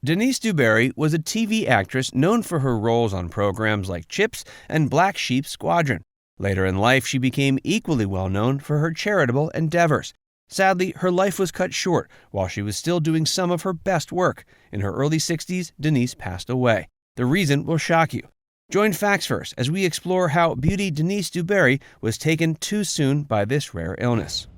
Denise DuBarry was a TV actress known for her roles on programs like Chips and Black Sheep Squadron. Later in life, she became equally well known for her charitable endeavors. Sadly, her life was cut short while she was still doing some of her best work. In her early 60s, Denise passed away. The reason will shock you. Join Facts First as we explore how beauty Denise DuBarry was taken too soon by this rare illness.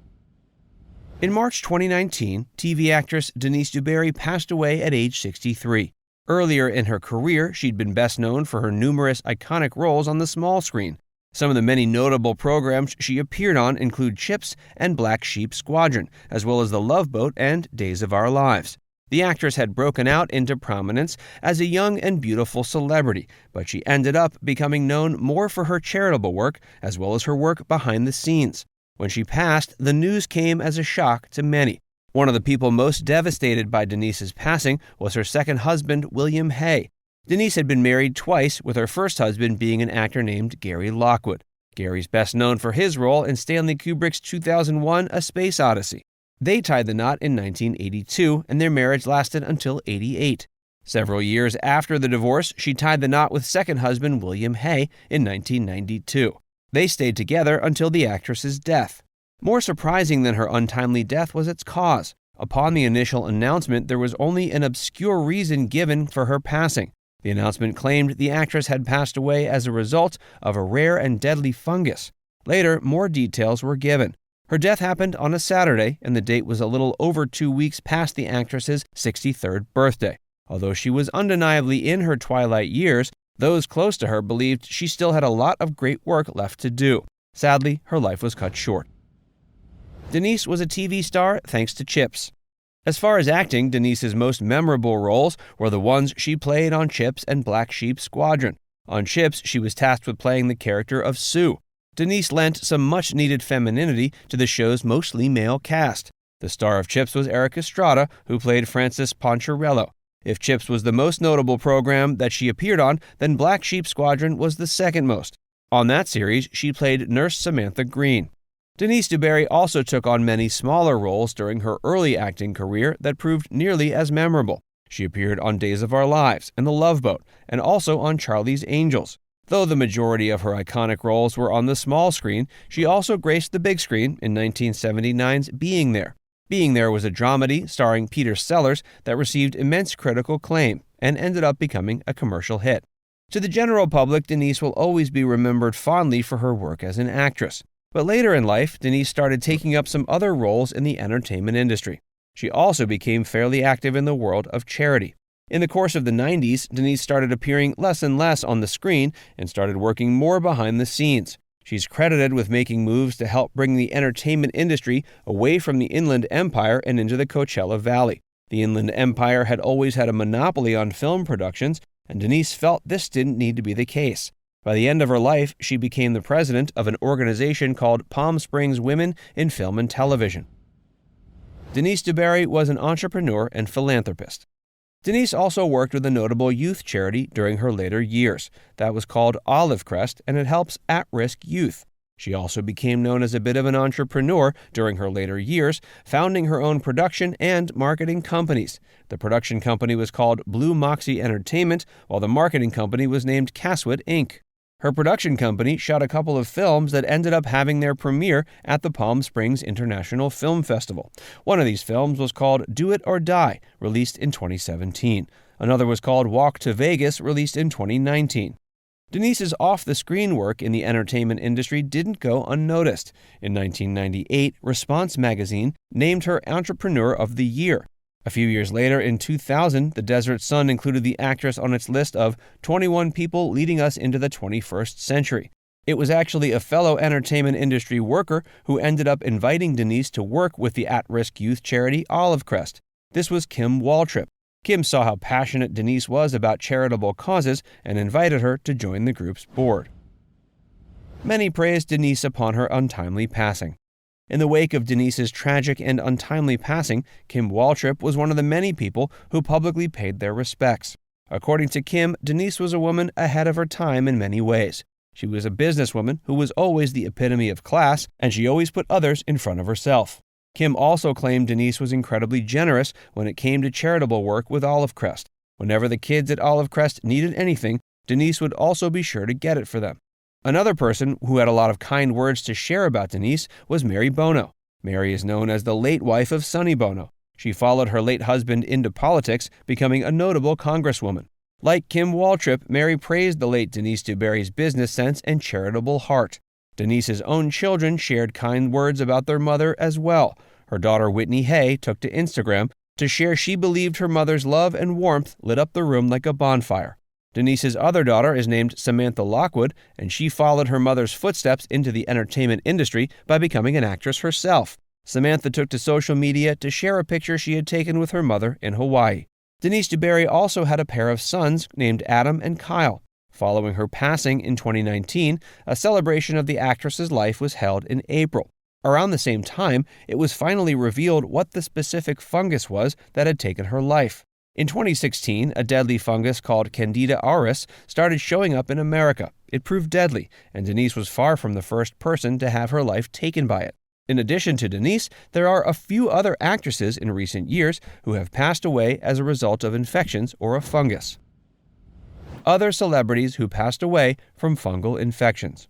In March 2019, TV actress Denise DuBarry passed away at age 63. Earlier in her career, she'd been best known for her numerous iconic roles on the small screen. Some of the many notable programs she appeared on include Chips and Black Sheep Squadron, as well as The Love Boat and Days of Our Lives. The actress had broken out into prominence as a young and beautiful celebrity, but she ended up becoming known more for her charitable work as well as her work behind the scenes. When she passed, the news came as a shock to many. One of the people most devastated by Denise's passing was her second husband, William Hay. Denise had been married twice, with her first husband being an actor named Gary Lockwood. Gary's best known for his role in Stanley Kubrick's 2001 A Space Odyssey. They tied the knot in 1982, and their marriage lasted until '88. Several years after the divorce, she tied the knot with second husband William Hay in 1992. They stayed together until the actress's death. More surprising than her untimely death was its cause. Upon the initial announcement, there was only an obscure reason given for her passing. The announcement claimed the actress had passed away as a result of a rare and deadly fungus. Later, more details were given. Her death happened on a Saturday, and the date was a little over 2 weeks past the actress's 63rd birthday. Although she was undeniably in her twilight years, those close to her believed she still had a lot of great work left to do. Sadly, her life was cut short. Denise was a TV star thanks to Chips. As far as acting, Denise's most memorable roles were the ones she played on Chips and Black Sheep Squadron. On Chips, she was tasked with playing the character of Sue. Denise lent some much-needed femininity to the show's mostly male cast. The star of Chips was Eric Estrada, who played Francis Poncherello. If Chips was the most notable program that she appeared on, then Black Sheep Squadron was the second most. On that series, she played Nurse Samantha Green. Denise DuBarry also took on many smaller roles during her early acting career that proved nearly as memorable. She appeared on Days of Our Lives and The Love Boat, and also on Charlie's Angels. Though the majority of her iconic roles were on the small screen, she also graced the big screen in 1979's Being There. Being There was a dramedy starring Peter Sellers that received immense critical acclaim and ended up becoming a commercial hit. To the general public, Denise will always be remembered fondly for her work as an actress. But later in life, Denise started taking up some other roles in the entertainment industry. She also became fairly active in the world of charity. In the course of the 90s, Denise started appearing less and less on the screen and started working more behind the scenes. She's credited with making moves to help bring the entertainment industry away from the Inland Empire and into the Coachella Valley. The Inland Empire had always had a monopoly on film productions, and Denise felt this didn't need to be the case. By the end of her life, she became the president of an organization called Palm Springs Women in Film and Television. Denise DuBarry was an entrepreneur and philanthropist. Denise also worked with a notable youth charity during her later years. That was called Olive Crest, and it helps at-risk youth. She also became known as a bit of an entrepreneur during her later years, founding her own production and marketing companies. The production company was called Blue Moxie Entertainment, while the marketing company was named Casswood Inc. Her production company shot a couple of films that ended up having their premiere at the Palm Springs International Film Festival. One of these films was called Do It or Die, released in 2017. Another was called Walk to Vegas, released in 2019. Denise's off-the-screen work in the entertainment industry didn't go unnoticed. In 1998, Response magazine named her Entrepreneur of the Year. A few years later, in 2000, the Desert Sun included the actress on its list of 21 people leading us into the 21st century. It was actually a fellow entertainment industry worker who ended up inviting Denise to work with the at-risk youth charity Olive Crest. This was Kim Waltrip. Kim saw how passionate Denise was about charitable causes and invited her to join the group's board. Many praised Denise upon her untimely passing. In the wake of Denise's tragic and untimely passing, Kim Waltrip was one of the many people who publicly paid their respects. According to Kim, Denise was a woman ahead of her time in many ways. She was a businesswoman who was always the epitome of class, and she always put others in front of herself. Kim also claimed Denise was incredibly generous when it came to charitable work with Olive Crest. Whenever the kids at Olive Crest needed anything, Denise would also be sure to get it for them. Another person who had a lot of kind words to share about Denise was Mary Bono. Mary is known as the late wife of Sonny Bono. She followed her late husband into politics, becoming a notable congresswoman. Like Kim Waltrip, Mary praised the late Denise DuBarry's business sense and charitable heart. Denise's own children shared kind words about their mother as well. Her daughter Whitney Hay took to Instagram to share she believed her mother's love and warmth lit up the room like a bonfire. Denise's other daughter is named Samantha Lockwood, and she followed her mother's footsteps into the entertainment industry by becoming an actress herself. Samantha took to social media to share a picture she had taken with her mother in Hawaii. Denise DuBarry also had a pair of sons named Adam and Kyle. Following her passing in 2019, a celebration of the actress's life was held in April. Around the same time, it was finally revealed what the specific fungus was that had taken her life. In 2016, a deadly fungus called Candida auris started showing up in America. It proved deadly, and Denise was far from the first person to have her life taken by it. In addition to Denise, there are a few other actresses in recent years who have passed away as a result of infections or a fungus. Other celebrities who passed away from fungal infections.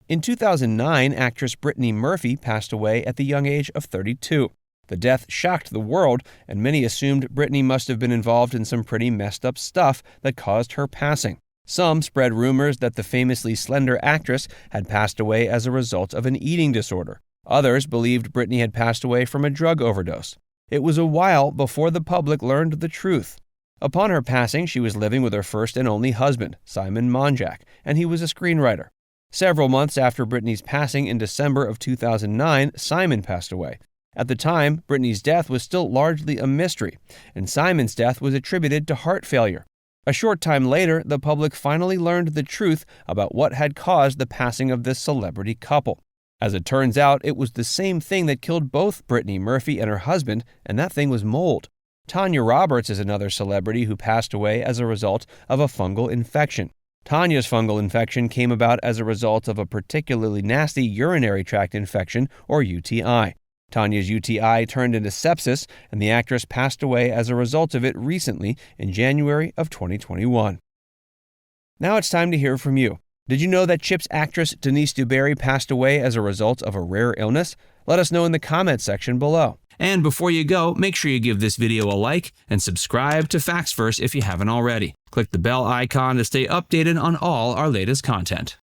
In 2009, actress Brittany Murphy passed away at the young age of 32. The death shocked the world, and many assumed Brittany must have been involved in some pretty messed up stuff that caused her passing. Some spread rumors that the famously slender actress had passed away as a result of an eating disorder. Others believed Brittany had passed away from a drug overdose. It was a while before the public learned the truth. Upon her passing, she was living with her first and only husband, Simon Monjack, and he was a screenwriter. Several months after Brittany's passing in December of 2009, Simon passed away. At the time, Brittany's death was still largely a mystery, and Simon's death was attributed to heart failure. A short time later, the public finally learned the truth about what had caused the passing of this celebrity couple. As it turns out, it was the same thing that killed both Brittany Murphy and her husband, and that thing was mold. Tanya Roberts is another celebrity who passed away as a result of a fungal infection. Tanya's fungal infection came about as a result of a particularly nasty urinary tract infection, or UTI. Tanya's UTI turned into sepsis, and the actress passed away as a result of it recently in January of 2021. Now it's time to hear from you. Did you know that Chips actress Denise DuBarry passed away as a result of a rare illness? Let us know in the comments section below. And before you go, make sure you give this video a like and subscribe to Facts First if you haven't already. Click the bell icon to stay updated on all our latest content.